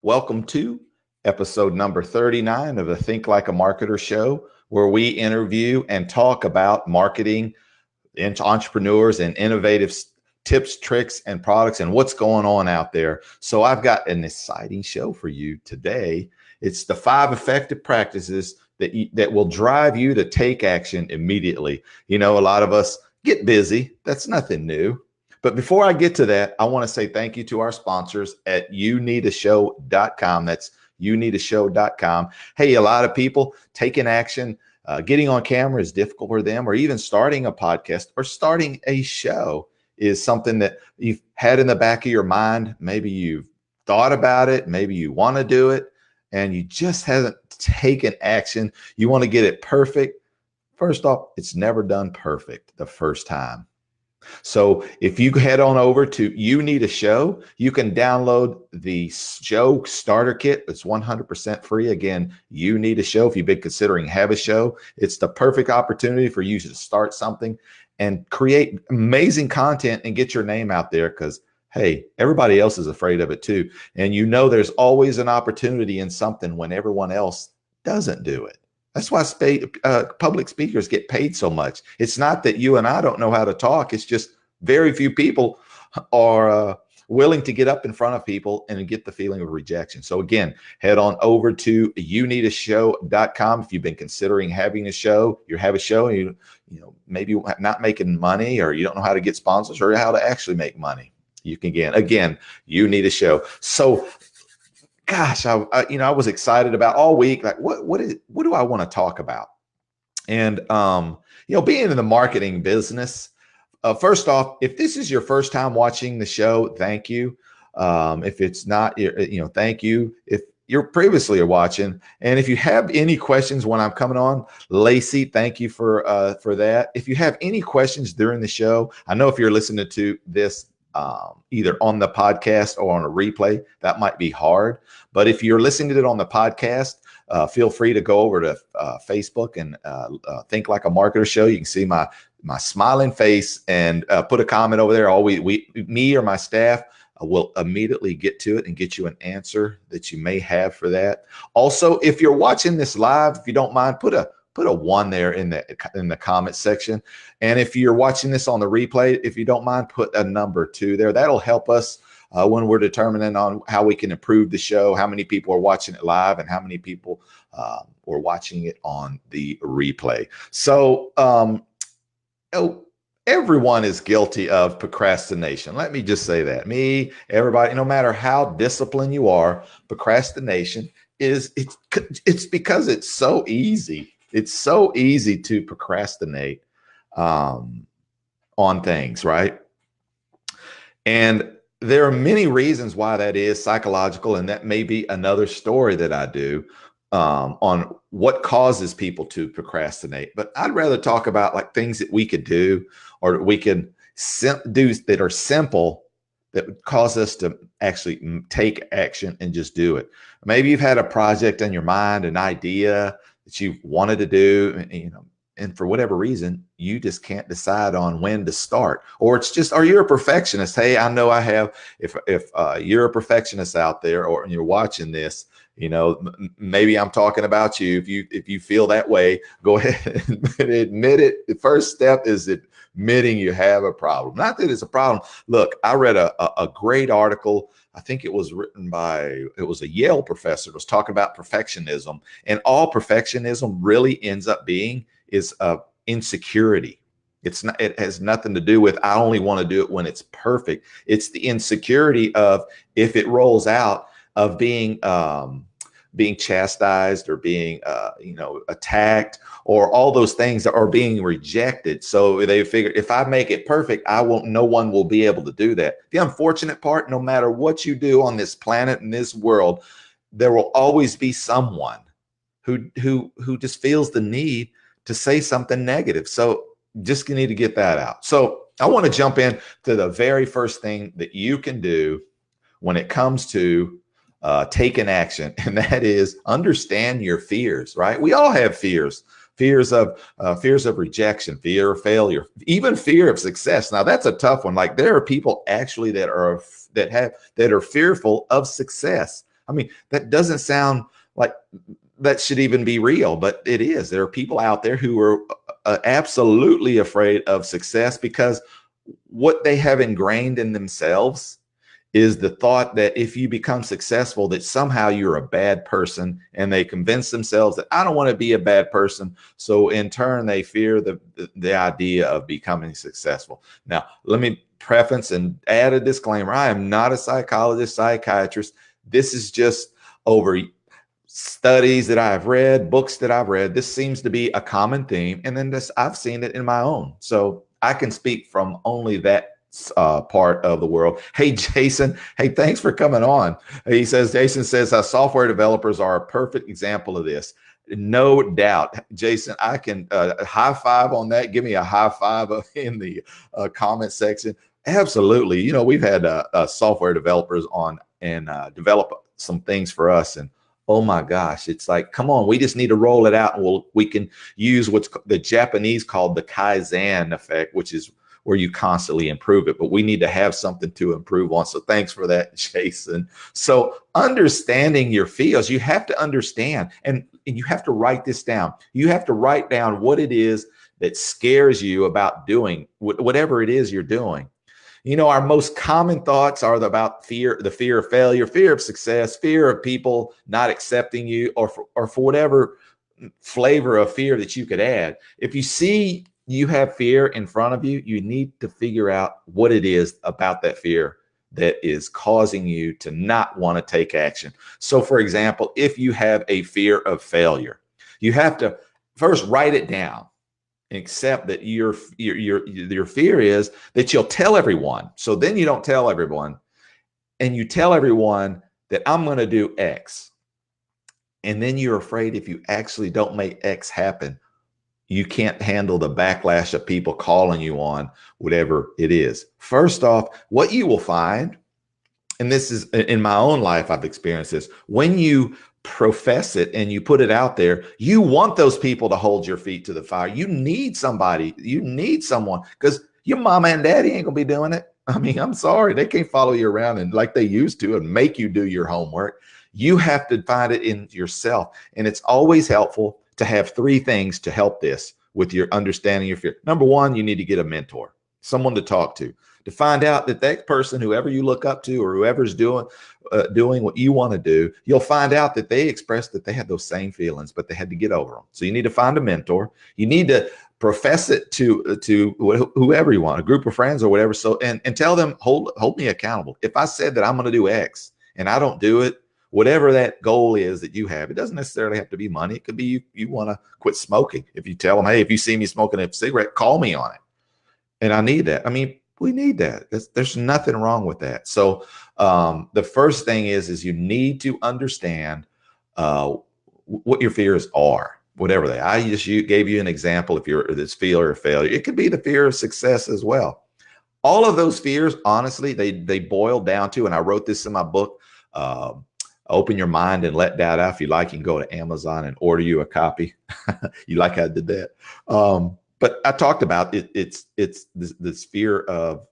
Welcome to episode number 39 of the Think Like a Marketer show, where we interview and talk about marketing, entrepreneurs, and innovative tips, tricks, and products, and what's going on out there. So I've got an exciting show for you today. It's the 5 effective practices that will drive you to take action immediately. You know, a lot of us get busy. That's nothing new. But before I get to that, I want to say thank you to our sponsors at youneedashow.com. That's youneedashow.com. Hey, a lot of people taking action, getting on camera is difficult for them, or even starting a podcast or starting a show is something that you've had in the back of your mind. Maybe you've thought about it. Maybe you want to do it and you just haven't taken action. You want to get it perfect. First off, it's never done perfect the first time. So if you head on over to You Need a Show, you can download the show starter kit. It's 100% free. Again, You Need a Show. If you've been considering have a show, it's the perfect opportunity for you to start something and create amazing content and get your name out there, because hey, everybody else is afraid of it too. And you know there's always an opportunity in something when everyone else doesn't do it. That's why public speakers get paid so much. It's not that you and I don't know how to talk. It's just very few people are willing to get up in front of people and get the feeling of rejection. So again, head on over to youneedashow.com. If you've been considering having a show, you have a show, and you know maybe not making money, or you don't know how to get sponsors or how to actually make money. You can again, You Need a Show. So gosh, I was excited about all week. Like, what do I want to talk about? And being in the marketing business, first off, if this is your first time watching the show, thank you. If it's not, thank you. If you're previously watching, and if you have any questions when I'm coming on, Lacey, thank you for that. If you have any questions during the show, I know if you're listening to this either on the podcast or on a replay, that might be hard. But if you're listening to it on the podcast, feel free to go over to Facebook and Think Like a Marketer show. You can see my smiling face and put a comment over there. Me or my staff will immediately get to it and get you an answer that you may have for that. Also, if you're watching this live, if you don't mind, put a 1 there in the comment section. And if you're watching this on the replay, if you don't mind, put a number 2 there. That'll help us when we're determining on how we can improve the show, how many people are watching it live and how many people were watching it on the replay. So everyone is guilty of procrastination. Let me just say that. Me, everybody, no matter how disciplined you are, procrastination it's because it's so easy. It's so easy to procrastinate on things, right? And there are many reasons why that is psychological, and that may be another story that I do on what causes people to procrastinate. But I'd rather talk about like things that we could do, or we can do that are simple, that would cause us to actually take action and just do it. Maybe you've had a project in your mind, an idea that you wanted to do, and for whatever reason, you just can't decide on when to start. Or you're a perfectionist. Hey, I know I have, if you're a perfectionist out there, or you're watching this, maybe I'm talking about you. If you feel that way, go ahead and admit it. The first step is admitting you have a problem. Not that it's a problem. Look, I read a great article. I think it was a Yale professor was talking about perfectionism, and all perfectionism really ends up being is insecurity. It has nothing to do with, I only want to do it when it's perfect. It's the insecurity of, if it rolls out, of being chastised or being, attacked, or all those things that are being rejected. So they figure, if I make it perfect, no one will be able to do that. The unfortunate part, no matter what you do on this planet, in this world, there will always be someone who just feels the need to say something negative. So just need to get that out. So I want to jump in to the very first thing that you can do when it comes to taking action, and that is understand your fears. Right? We all have fears. Fears of rejection, fear of failure, even fear of success. Now that's a tough one. Like, there are people actually that are fearful of success. I mean, that doesn't sound like that should even be real, but it is. There are people out there who are absolutely afraid of success because what they have ingrained in themselves is the thought that if you become successful, that somehow you're a bad person, and they convince themselves that I don't want to be a bad person. So in turn, they fear the idea of becoming successful. Now, let me preface and add a disclaimer. I am not a psychologist, psychiatrist. This is just over studies that I've read, books that I've read. This seems to be a common theme. And then I've seen it in my own. So I can speak from only that part of the world. Hey, Jason. Hey, thanks for coming on. Jason says, software developers are a perfect example of this. No doubt, Jason, I can high five on that. Give me a high five in the comment section. Absolutely. You know, we've had software developers on and develop some things for us. And oh my gosh, it's like, come on, we just need to roll it out, and we can use what's the Japanese called the Kaizen effect, which is where you constantly improve it, but we need to have something to improve on. So thanks for that, Jason. So understanding your feels, you have to understand, and you have to write this down. You have to write down what it is that scares you about doing whatever it is you're doing. You know, our most common thoughts are about fear, the fear of failure, fear of success, fear of people not accepting you, or for whatever flavor of fear that you could add. If you see you have fear in front of you, you need to figure out what it is about that fear that is causing you to not want to take action. So for example, if you have a fear of failure, you have to first write it down and accept that your fear is that you'll tell everyone. So then you don't tell everyone, and you tell everyone that I'm going to do X. And then you're afraid if you actually don't make X happen, you can't handle the backlash of people calling you on whatever it is. First off, what you will find, and this is in my own life, I've experienced this, when you profess it and you put it out there, you want those people to hold your feet to the fire. You need somebody, you need someone, because your mama and daddy ain't gonna be doing it. I mean, I'm sorry, they can't follow you around and like they used to and make you do your homework. You have to find it in yourself. And it's always helpful to have three things to help this with your understanding your fear. Number one, you need to get a mentor, someone to talk to find out that that person, whoever you look up to or whoever's doing what you want to do, you'll find out that they expressed that they had those same feelings, but they had to get over them. So you need to find a mentor. You need to profess it to whoever you want, a group of friends or whatever. So, and tell them, hold me accountable. If I said that I'm going to do X and I don't do it, whatever that goal is that you have, it doesn't necessarily have to be money. It could be you want to quit smoking. If you tell them, hey, if you see me smoking a cigarette, call me on it. And I need that. I mean, we need that. There's nothing wrong with that. So the first thing is you need to understand what your fears are, whatever they are. I just gave you an example. If you're this fear of failure, it could be the fear of success as well. All of those fears, honestly, they boil down to, and I wrote this in my book, Open Your Mind and Let Doubt Out. If you like, you can go to Amazon and order you a copy. You like how I did that? But I talked about it. It's this fear of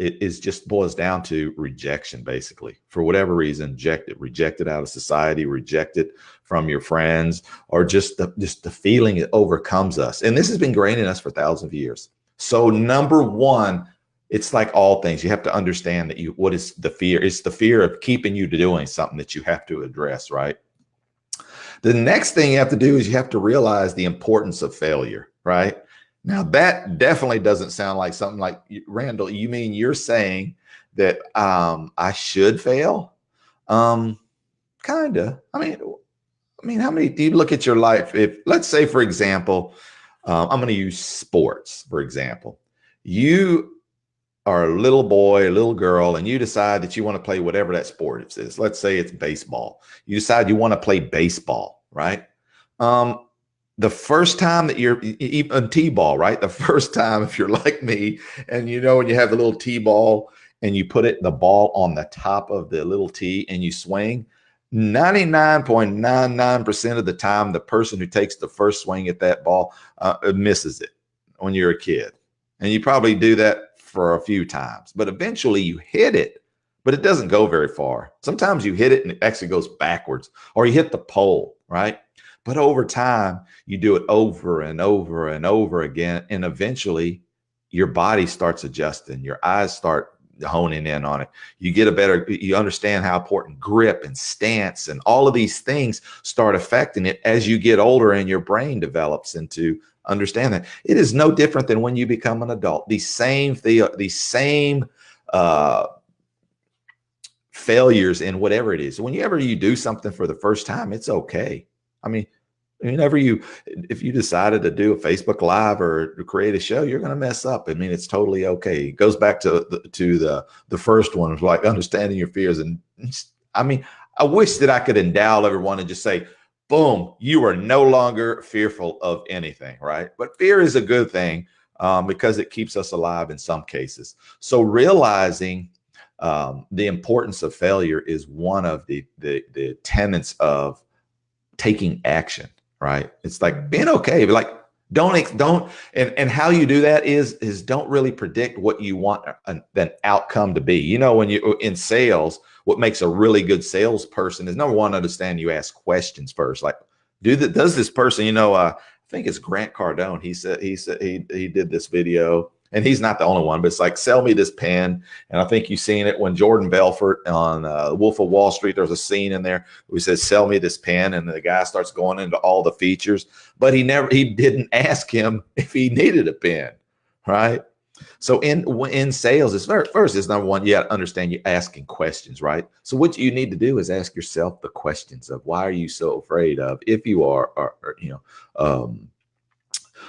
it is just boils down to rejection, basically. For whatever reason, rejected out of society, rejected from your friends, or just the feeling it overcomes us. And this has been ingrained in us for thousands of years. So number one, it's like all things. You have to understand that what is the fear? It's the fear of keeping you to doing something that you have to address, right? The next thing you have to do is you have to realize the importance of failure, right? Now, that definitely doesn't sound like something like, Randall, you mean you're saying that I should fail? Kind of. I mean, how many do you look at your life? If, let's say, for example, I'm going to use sports, for example. You are a little boy, a little girl, and you decide that you want to play whatever that sport is. Let's say it's baseball. You decide you want to play baseball, right? The first time that you're even T-ball, right? The first time, if you're like me, and when you have the little T-ball and you put the ball on the top of the little tee and you swing, 99.99% of the time, the person who takes the first swing at that ball misses it when you're a kid. And you probably do that for a few times, but eventually you hit it, but it doesn't go very far. Sometimes you hit it and it actually goes backwards, or you hit the pole, right? But over time, you do it over and over and over again, and eventually your body starts adjusting, your eyes start honing in on it. You understand how important grip and stance and all of these things start affecting it as you get older and your brain develops into understand that. It is no different than when you become an adult. These same failures in whatever it is. Whenever you do something for the first time, it's okay. I mean, if you decided to do a Facebook Live or to create a show, you're going to mess up. I mean, it's totally okay. It goes back to the first one, like understanding your fears. And I mean, I wish that I could endow everyone and just say, boom, you are no longer fearful of anything, right? But fear is a good thing because it keeps us alive in some cases. So realizing the importance of failure is one of the tenets of taking action, right? It's like being okay, but like don't and how you do that is don't really predict what you want an outcome to be. You know, when you in sales, what makes a really good salesperson is number one, understand you ask questions first. Like, does this person, I think it's Grant Cardone. He did this video, and he's not the only one, but it's like, sell me this pen. And I think you've seen it when Jordan Belfort on Wolf of Wall Street, there's a scene in there where he says, sell me this pen. And the guy starts going into all the features, but he didn't ask him if he needed a pen, right? So in sales, it's first, it's number one, you got to understand you're asking questions, right? So what you need to do is ask yourself the questions of why are you so afraid of, if you are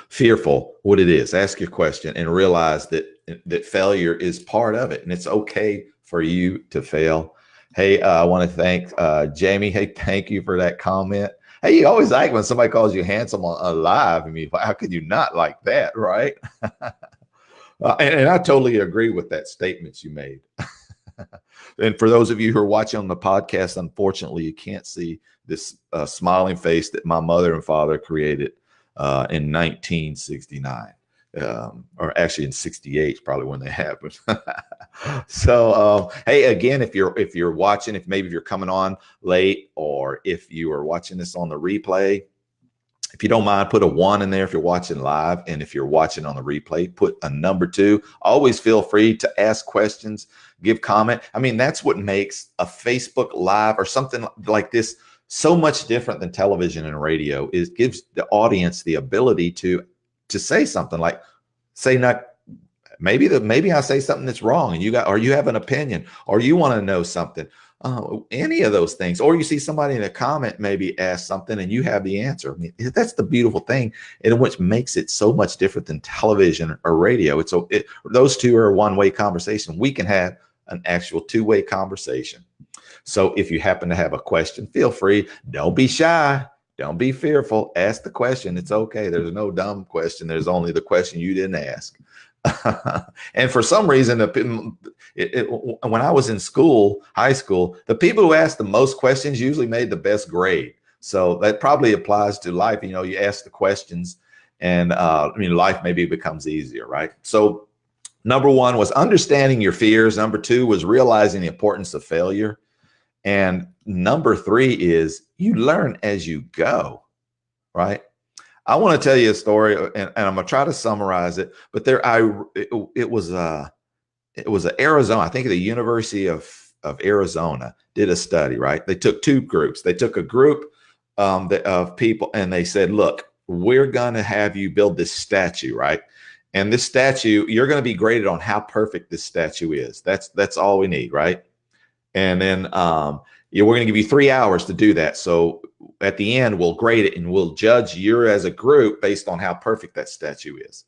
fearful, what it is. Ask your question and realize that failure is part of it, and it's okay for you to fail. Hey, I want to thank Jamie. Hey, thank you for that comment. Hey, you always like when somebody calls you handsome on live. I mean, how could you not like that, right? And I totally agree with that statement you made. And for those of you who are watching on the podcast, unfortunately, you can't see this smiling face that my mother and father created in 1969, or actually in 68, probably when they happened. So, hey, again, if you're watching, if you're coming on late, or if you are watching this on the replay, if you don't mind, put a 1 in there if you're watching live. And if you're watching on the replay, put a number 2. Always feel free to ask questions, give comment. I mean, that's what makes a Facebook Live or something like this so much different than television and radio. Is gives the audience the ability to say something, like say, not maybe I say something that's wrong, and you have an opinion, or you want to know something, any of those things, or you see somebody in a comment maybe ask something and you have the answer. I mean, that's the beautiful thing, and which makes it so much different than television or radio. Those two are a one-way conversation. We can have an actual two-way conversation. So if you happen to have a question, feel free. Don't be shy. Don't be fearful. Ask the question. It's okay. There's no dumb question. There's only the question you didn't ask. And for some reason, when I was in high school, the people who asked the most questions usually made the best grade. So that probably applies to life. You ask the questions, and life maybe becomes easier, right? So number 1 was understanding your fears. Number 2 was realizing the importance of failure. And number 3 is you learn as you go, right? I want to tell you a story, and I'm gonna try to summarize it. But it was Arizona. I think the University of Arizona did a study, right? They took 2 groups. They took a group of people, and they said, "Look, we're gonna have you build this statue, right? And this statue, you're gonna be graded on how perfect this statue is. That's all we need, right? And then we're going to give you 3 hours to do that. So at the end, we'll grade it and we'll judge you as a group based on how perfect that statue is."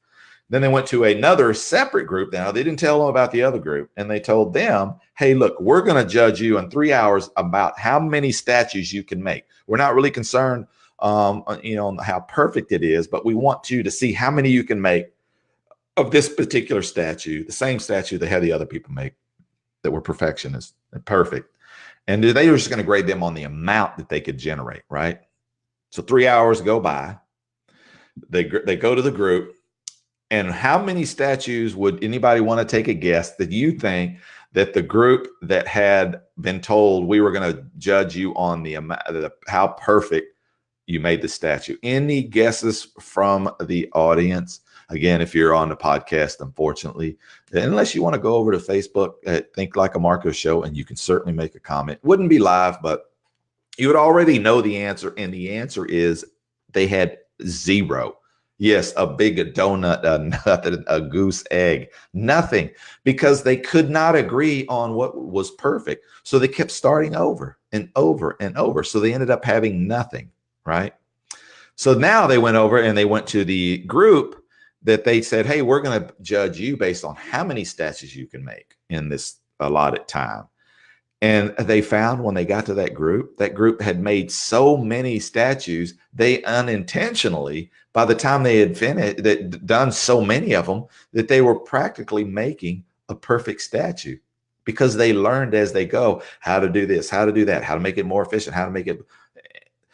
Then they went to another separate group. Now, they didn't tell them about the other group, and they told them, "Hey, look, we're going to judge you in 3 hours about how many statues you can make. We're not really concerned on how perfect it is, but we want you to see how many you can make of this particular statue, the same statue they had the other people make that were perfectionists and perfect." And they were just going to grade them on the amount that they could generate, right? So 3 hours go by. They go to the group, and how many statues would anybody want to take a guess that you think that the group that had been told we were going to judge you on the amount, how perfect you made the statue. Any guesses from the audience? Again, if you're on the podcast, unfortunately, unless you want to go over to Facebook at Think Like a Marketer Show, and you can certainly make a comment. Wouldn't be live, but you would already know the answer. And the answer is they had 0. Yes, a big donut, nothing, a goose egg, nothing, because they could not agree on what was perfect. So they kept starting over and over and over. So they ended up having nothing, right? So now they went over and they went to the group that they said, hey, we're going to judge you based on how many statues you can make in this allotted time. And they found when they got to that group had made so many statues, they unintentionally, by the time they had finished, done so many of them, that they were practically making a perfect statue, because they learned as they go how to do this, how to do that, how to make it more efficient, how to make it.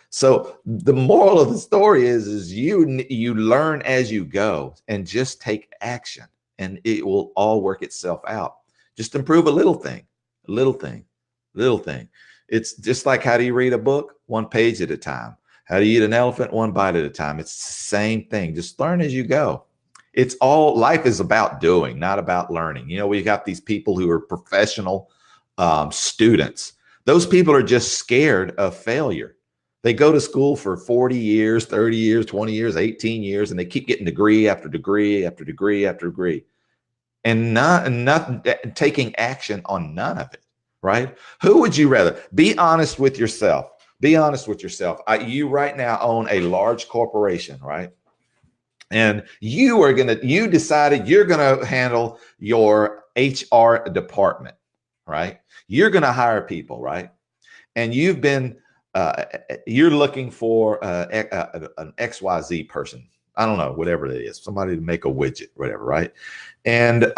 So the moral of the story is you learn as you go, and just take action, and it will all work itself out. Just improve a little thing, little thing. Little thing. It's just like, how do you read a book? 1 page at a time. How do you eat an elephant? 1 bite at a time. It's the same thing. Just learn as you go. It's all, life is about doing, not about learning. You know, we've got these people who are professional students. Those people are just scared of failure. They go to school for 40 years, 30 years, 20 years, 18 years, and they keep getting degree after degree after degree after degree, and not taking action on none of it. Right? Who would you rather? Be honest with yourself. Be honest with yourself. You right now own a large corporation, right? And you decided you're going to handle your HR department, right? You're going to hire people, right? And you've been, you're looking for an XYZ person. I don't know, whatever it is, somebody to make a widget, whatever, right? And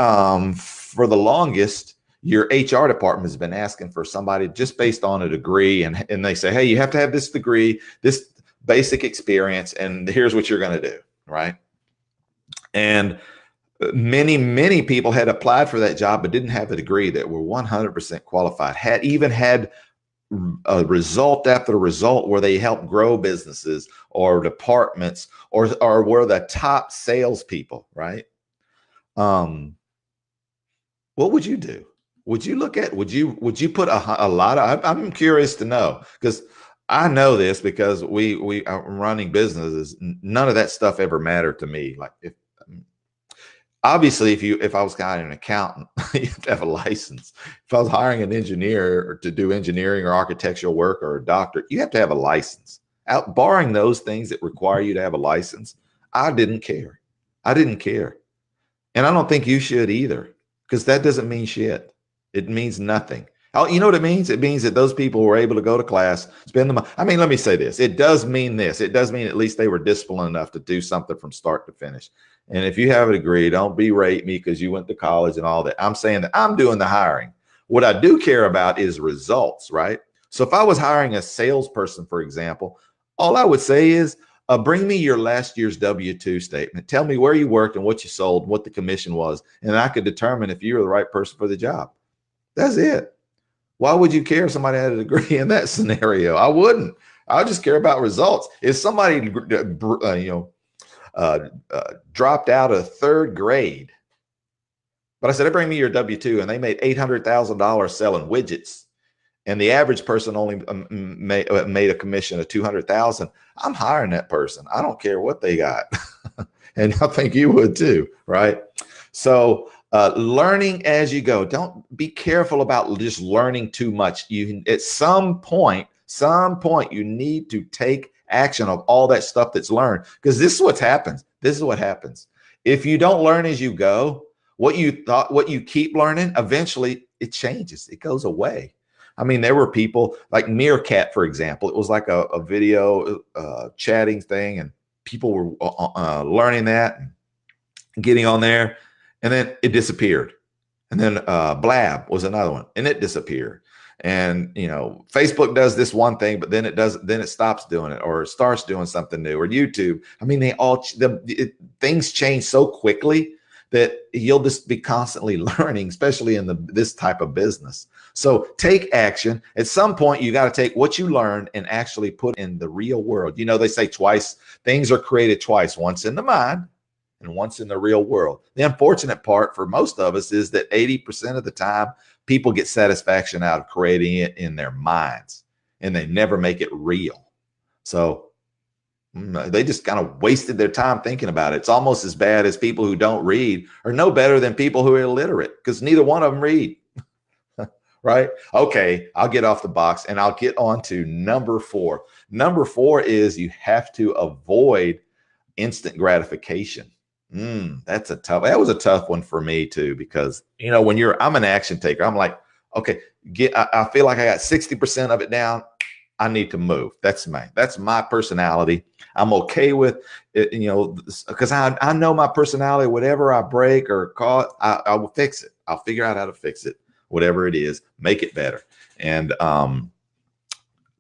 for the longest, your HR department has been asking for somebody just based on a degree, and they say, hey, you have to have this degree, this basic experience, and here's what you're going to do, right? And many people had applied for that job but didn't have the degree, that were 100% qualified, had even had a result after result where they helped grow businesses or departments, or were the top salespeople, right? What would you do? Would you look at, would you put a lot of, I'm curious to know, because I know this, because we are running businesses. None of that stuff ever mattered to me. Like, obviously, if I was hiring an accountant, you have to have a license. If I was hiring an engineer to do engineering or architectural work, or a doctor, you have to have a license. Barring those things that require you to have a license, I didn't care. I didn't care. And I don't think you should either, because that doesn't mean shit. It means nothing. Oh, you know what it means? It means that those people were able to go to class, spend the money. I mean, let me say this. It does mean this. It does mean at least they were disciplined enough to do something from start to finish. And if you have a degree, don't berate me because you went to college and all that. I'm saying that I'm doing the hiring. What I do care about is results, right? So if I was hiring a salesperson, for example, all I would say is, bring me your last year's W-2 statement. Tell me where you worked and what you sold, what the commission was, and I could determine if you were the right person for the job. That's it. Why would you care if somebody had a degree in that scenario? I wouldn't. I just care about results. If somebody, dropped out of 3rd grade, but I said, bring me your W-2, and they made $800,000 selling widgets, and the average person only made a commission of $200,000, I'm hiring that person. I don't care what they got. And I think you would too, right? So learning as you go. Don't be careful about just learning too much. You, at some point, you need to take action of all that stuff that's learned, because this is what happens. This is what happens. If you don't learn as you go, what you keep learning, eventually it changes. It goes away. I mean, there were people like Meerkat, for example. It was like a video chatting thing, and people were learning that and getting on there, and then it disappeared. And then Blab was another one, and it disappeared. And you know, Facebook does this one thing, but then it stops doing it, or starts doing something new, or YouTube. I mean, things change so quickly that you'll just be constantly learning, especially in this type of business. So take action. At some point, you got to take what you learned and actually put in the real world. You know, they say twice, things are created twice, once in the mind and once in the real world. The unfortunate part for most of us is that 80% of the time, people get satisfaction out of creating it in their minds, and they never make it real. So they just kind of wasted their time thinking about it. It's almost as bad as people who don't read, or no better than people who are illiterate, because neither one of them read. Right? Okay, I'll get off the box and I'll get on to number 4. Number 4 is you have to avoid instant gratification. That was a tough one for me too, because, you know, when I'm an action taker, I'm like, okay, I feel like I got 60% of it down. I need to move. That's my personality. I'm okay with it, you know, because I know my personality. Whatever I break or cause, I will fix it. I'll figure out how to fix it, whatever it is, make it better. And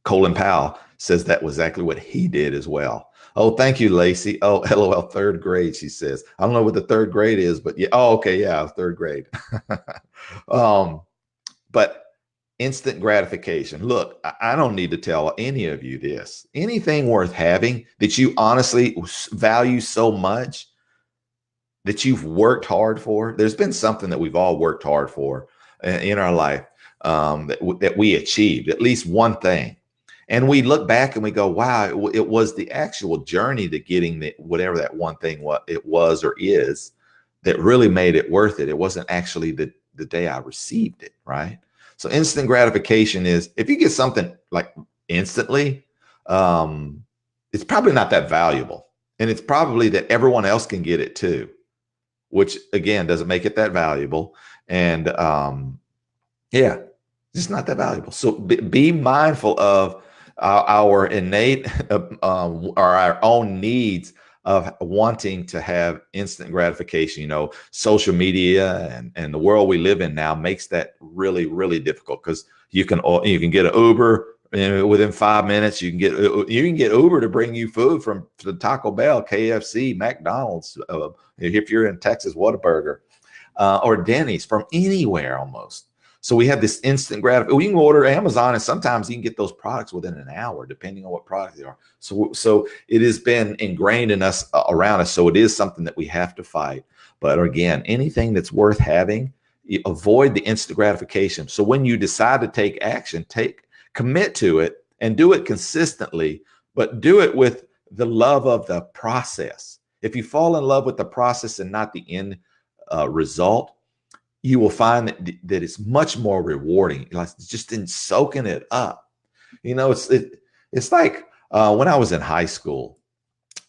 Colin Powell says that was exactly what he did as well. Oh, thank you, Lacey. Oh, LOL, 3rd grade, she says. I don't know what the 3rd grade is, but yeah. Oh, okay, yeah, 3rd grade. But instant gratification. Look, I don't need to tell any of you this. Anything worth having that you honestly value so much, that you've worked hard for, there's been something that we've all worked hard for in our life, that we achieved, at least one thing. And we look back and we go, wow, it was the actual journey to getting whatever that one thing it was or is that really made it worth it. It wasn't actually the day I received it, right? So instant gratification is, if you get something like instantly, it's probably not that valuable. And it's probably that everyone else can get it too, which again, doesn't make it that valuable. And yeah, it's not that valuable. So be mindful of our innate or our own needs of wanting to have instant gratification. You know, social media and the world we live in now makes that really, really difficult, because you can get an Uber within 5 minutes. You can get Uber to bring you food from the Taco Bell, KFC, McDonald's, if you're in Texas, Whataburger, or Denny's, from anywhere almost. So we have this instant gratification. We can order Amazon, and sometimes you can get those products within an hour, depending on what products they are. So it has been ingrained in us, around us. So it is something that we have to fight. But again, anything that's worth having, avoid the instant gratification. So when you decide to take action, commit to it and do it consistently, but do it with the love of the process. If you fall in love with the process and not the end result, you will find that it's much more rewarding, like just in soaking it up. You know, it's like when I was in high school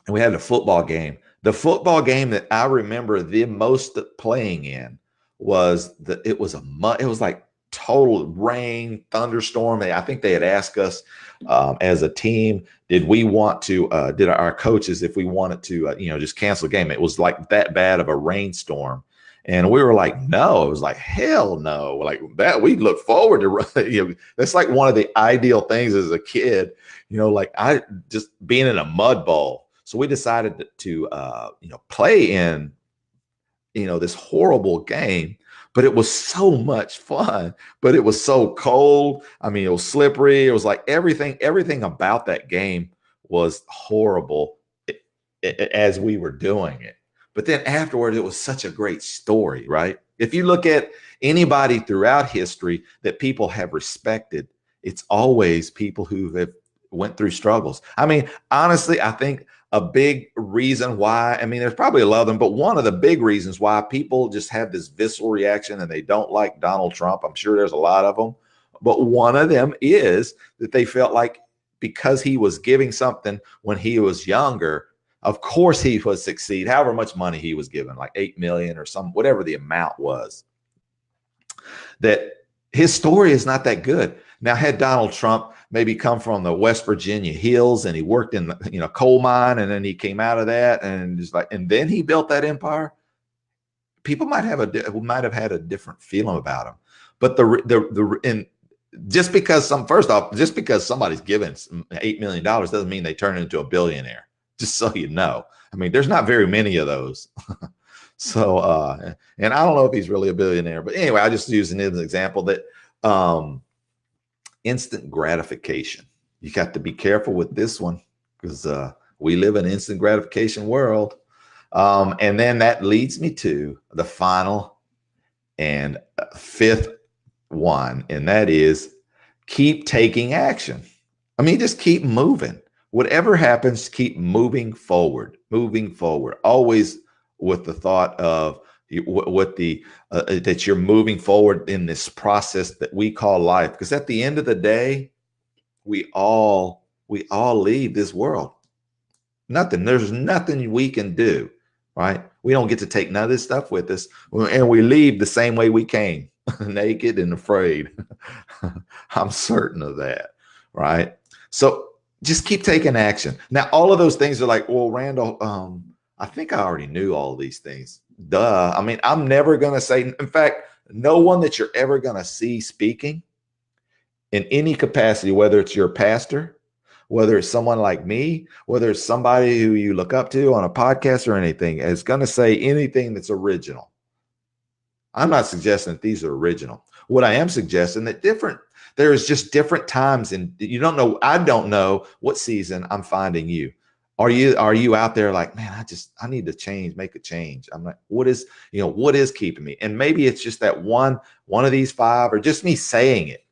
and we had a football game. The football game that I remember the most playing in was it was like total rain, thunderstorm. I think they had asked us as a team, did our coaches, if we wanted to, just cancel the game. It was like that bad of a rainstorm. And we were like, no. It was like, hell no. Like that, we look forward to, that's like one of the ideal things as a kid, like I just being in a mud bowl. So we decided to play in, this horrible game, but it was so much fun, but it was so cold. I mean, it was slippery. It was like everything about that game was horrible as we were doing it. But then afterward, it was such a great story, right? If you look at anybody throughout history that people have respected, it's always people who have went through struggles. I mean, honestly, I think a big reason why, there's probably a lot of them, but one of the big reasons why people just have this visceral reaction and they don't like Donald Trump, I'm sure there's a lot of them, but one of them is that they felt like because he was giving something when he was younger, of course he would succeed, however much money he was given, like 8 million or whatever the amount was, that his story is not that good. Now, had Donald Trump maybe come from the West Virginia hills and he worked in coal mine, and then he came out of that and then he built that empire, people might have had a different feeling about him. But just because somebody's given $8 million doesn't mean they turn into a billionaire. Just so you know, there's not very many of those. So, and I don't know if he's really a billionaire, but anyway, I just using it as an example that um, instant gratification. You got to be careful with this one because we live in an instant gratification world. And then that leads me to the final and fifth one, and that is keep taking action. I mean, just keep moving. Whatever happens, keep moving forward, always with the thought of what the that you're moving forward in this process that we call life. Because at the end of the day, we all leave this world. There's nothing we can do, right? We don't get to take none of this stuff with us, and we leave the same way we came, naked and afraid. I'm certain of that, right? So just keep taking action. Now, all of those things are like, well, Randall, I think I already knew all these things. Duh. I mean, I'm never going to say, in fact, no one that you're ever going to see speaking in any capacity, whether it's your pastor, whether it's someone like me, whether it's somebody who you look up to on a podcast or anything, is going to say anything that's original. I'm not suggesting that these are original. What I am suggesting that there's just different times, and you don't know. I don't know what season I'm finding you. Are you out there like, man, I need to change, make a change. I'm like, what is keeping me? And maybe it's just that one of these five, or just me saying it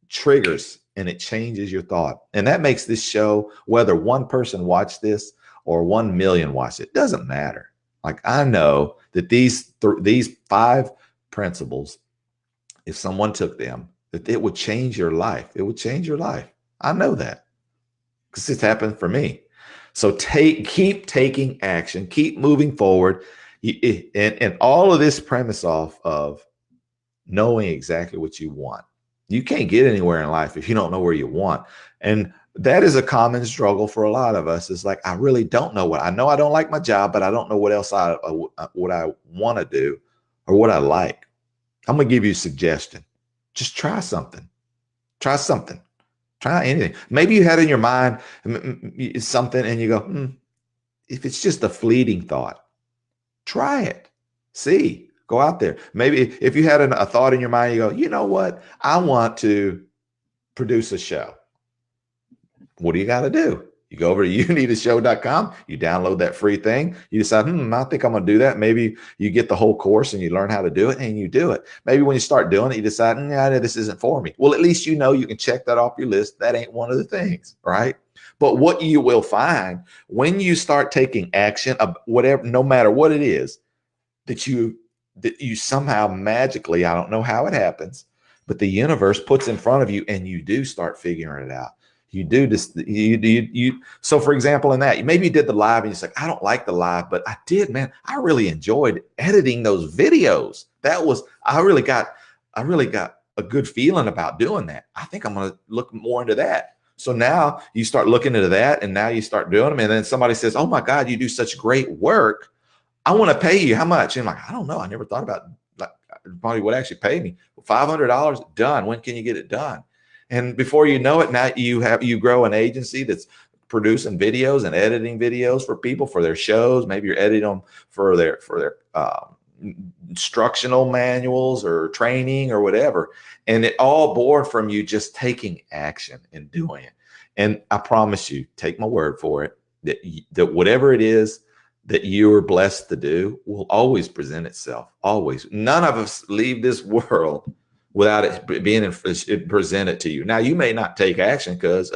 triggers and it changes your thought. And that makes this show, whether one person watched this or 1 million watched it, doesn't matter. Like, I know that these five principles, if someone took them, that it would change your life. It would change your life. I know that because it's happened for me. So keep taking action, keep moving forward. And all of this premise off of knowing exactly what you want. You can't get anywhere in life if you don't know where you want. And that is a common struggle for a lot of us. It's like, I really don't know I know I don't like my job, but I don't know what else what I want to do or what I like. I'm going to give you a suggestion. Just try something. Try something. Try anything. Maybe you had in your mind something and you go, if it's just a fleeting thought, try it. See, go out there. Maybe if you had a thought in your mind, you go, you know what? I want to produce a show. What do you got to do? You go over to youneedashow.com, you download that free thing, you decide, I think I'm going to do that. Maybe you get the whole course and you learn how to do it and you do it. Maybe when you start doing it, you decide, this isn't for me. Well, at least you know you can check that off your list. That ain't one of the things, right? But what you will find when you start taking action of whatever, no matter what it is, that you somehow magically, I don't know how it happens, but the universe puts in front of you and you do start figuring it out. You do this. So, for example, in that, maybe you did the live and you're like, I don't like the live, but I did, man. I really enjoyed editing those videos. I really got a good feeling about doing that. I think I'm going to look more into that. So now you start looking into that, and now you start doing them. And then somebody says, oh my God, you do such great work. I want to pay you. How much? And I'm like, I don't know. I never thought about like probably would actually pay me. $500 done. When can you get it done? And before you know it, now you grow an agency that's producing videos and editing videos for people for their shows. Maybe you're editing them for their instructional manuals or training or whatever. And it all born from you just taking action and doing it. And I promise you, take my word for it, that whatever it is that you are blessed to do will always present itself. Always. None of us leave this world without it being presented to you. Now, you may not take action because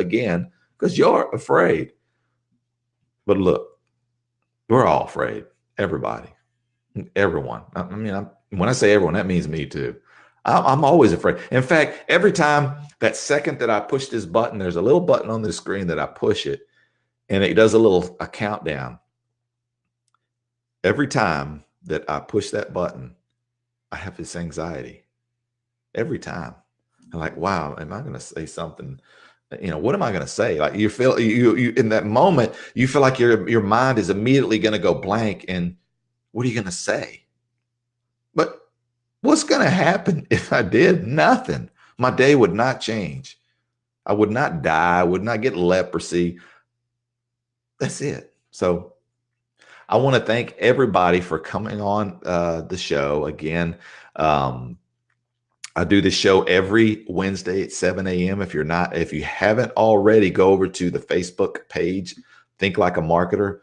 you're afraid. But look, we're all afraid. Everybody, everyone. I mean, when I say everyone, that means me too. I'm always afraid. In fact, every time, that second that I push this button, there's a little button on the screen that I push it, and it does a countdown. Every time that I push that button, I have this anxiety. Every time. I'm like, wow, am I going to say something? What am I going to say? Like, you feel you in that moment, you feel like your mind is immediately going to go blank. And what are you going to say? But what's going to happen if I did? Nothing. My day would not change. I would not die. I would not get leprosy. That's it. So I want to thank everybody for coming on the show again. Um, I do this show every Wednesday at 7 a.m. If you haven't already, go over to the Facebook page, Think Like a Marketer.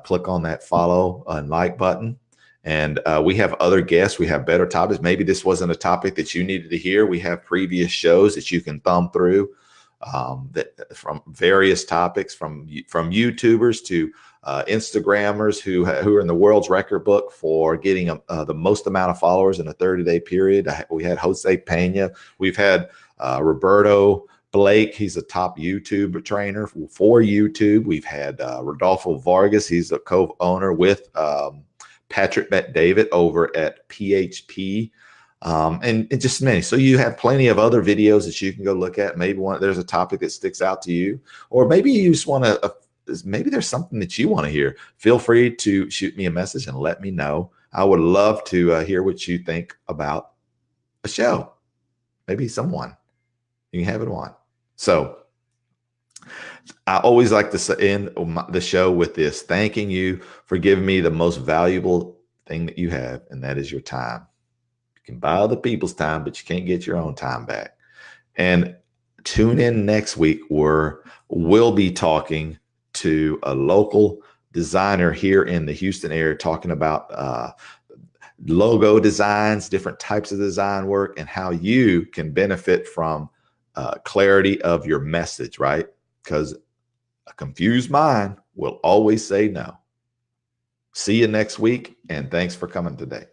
Click on that follow and like button. And we have other guests. We have better topics. Maybe this wasn't a topic that you needed to hear. We have previous shows that you can thumb through from various topics, from YouTubers to Instagrammers who are in the world's record book for getting the most amount of followers in a 30-day period. We had Jose Pena. We've had Roberto Blake. He's a top YouTube trainer for YouTube. We've had Rodolfo Vargas. He's a co-owner with Patrick Bet-David over at PHP. And just many. So you have plenty of other videos that you can go look at. Maybe there's a topic that sticks out to you, or maybe you just want to, maybe there's something that you want to hear. Feel free to shoot me a message and let me know. I would love to hear what you think about a show. Maybe someone you can have it on. So I always like to end the show with this, thanking you for giving me the most valuable thing that you have, and that is your time. You can buy other people's time, but you can't get your own time back. And tune in next week where we'll be talking to a local designer here in the Houston area, talking about logo designs, different types of design work, and how you can benefit from clarity of your message, right? Because a confused mind will always say no. See you next week, and thanks for coming today.